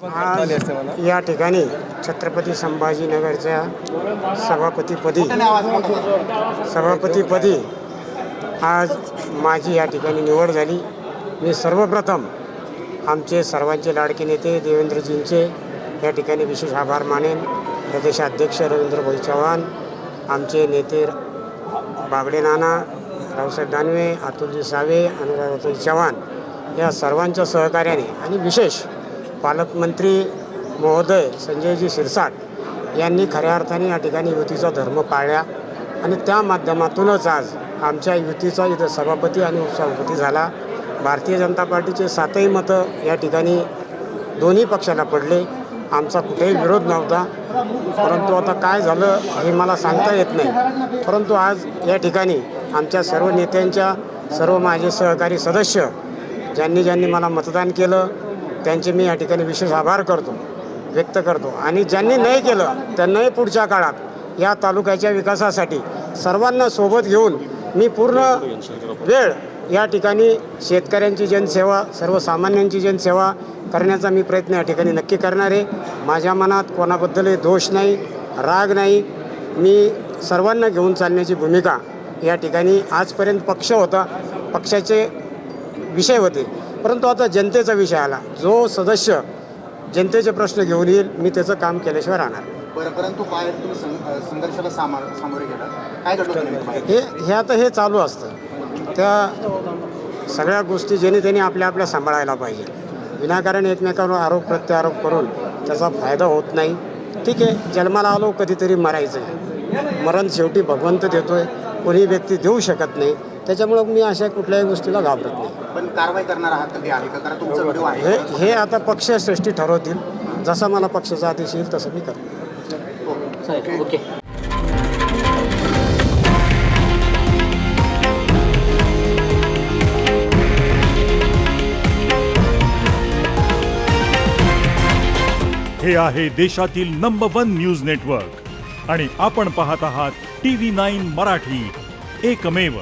आज या ठिकाणी छत्रपती संभाजीनगरच्या सभापतीपदी आज माझी या ठिकाणी निवड झाली। मी सर्वप्रथम आमचे सर्वांचे लाडके नेते देवेंद्रजींचे या ठिकाणी विशेष आभार मानेन। प्रदेशाध्यक्ष रवींद्र भाई चव्हाण, आमचे नेते बागडे नाना, रावसाहेब दानवे, अतुलजी सावे, अनुराधाताई चव्हाण या सर्वांच्या सहकार्याने आणि विशेष पालकमंत्री महोदय संजयजी शिरसाट यांनी खऱ्या अर्थाने या ठिकाणी युतीचा धर्म पाळला आणि त्या माध्यमातूनच आज आमच्या युतीचा इथं सभापती आणि उपसभापती झाला। भारतीय जनता पार्टीचे 7ही मतं या ठिकाणी दोन्ही पक्षाला पडले। आमचा कुठेही विरोध नव्हता, परंतु आता काय झालं हे मला सांगता येत नाही। परंतु आज या ठिकाणी आमच्या सर्व नेत्यांच्या, सर्व माझे सहकारी सदस्य ज्यांनी मला मतदान केलं त्यांचे मी या ठिकाणी विशेष आभार व्यक्त करतो आणि ज्यांनी नाही केलं त्यांनाही पुढच्या काळात या तालुक्याच्या विकासासाठी सर्वांना सोबत घेऊन मी पूर्ण वेळ या ठिकाणी शेतकऱ्यांची जनसेवा, सर्वसामान्यांची जनसेवा करण्याचा मी प्रयत्न या ठिकाणी नक्की करणार आहे। माझ्या मनात कोणाबद्दलही दोष नाही, राग नाही। मी सर्वांना घेऊन चालण्याची भूमिका या ठिकाणी आजपर्यंत पक्ष होता, पक्षाचे विषय होते, परंतु आता जनतेचा विषय आला। जो सदस्य जनतेचे प्रश्न घेऊन येईल मी त्याचं काम केल्याशिवाय राहणार। परंतु बाहेर तुम्ही संघर्षाला सामोरे गेला, काय घडलं? हे आता चालू असतं। त्या सगळ्या गोष्टी ज्याने त्यांनी आपल्या सांभाळायला पाहिजे। विनाकारण एकमेकांवर आरोप प्रत्यारोप करून त्याचा फायदा होत नाही। ठीक आहे, जन्माला आलो कधीतरी मरायचं आहे, मरण शेवटी भगवंत देतोय, कोणी व्यक्ती देऊ शकत नाही। त्याच्यामुळं मी अशा कुठल्याही गोष्टीला घाबरत नाही। पण कारवाई करणार आहात कधी आहे का? कारण तुमचा व्हिडिओ आहे हे आता पक्षश्रेष्ठी ठरवतील। जसा मला पक्षाचा आदेश येईल तसं मी करेन। ओके। हे आहे देशातील नंबर 1 न्यूज नेटवर्क आणि आपण पाहत आहात TV9 मराठी, एकमेव।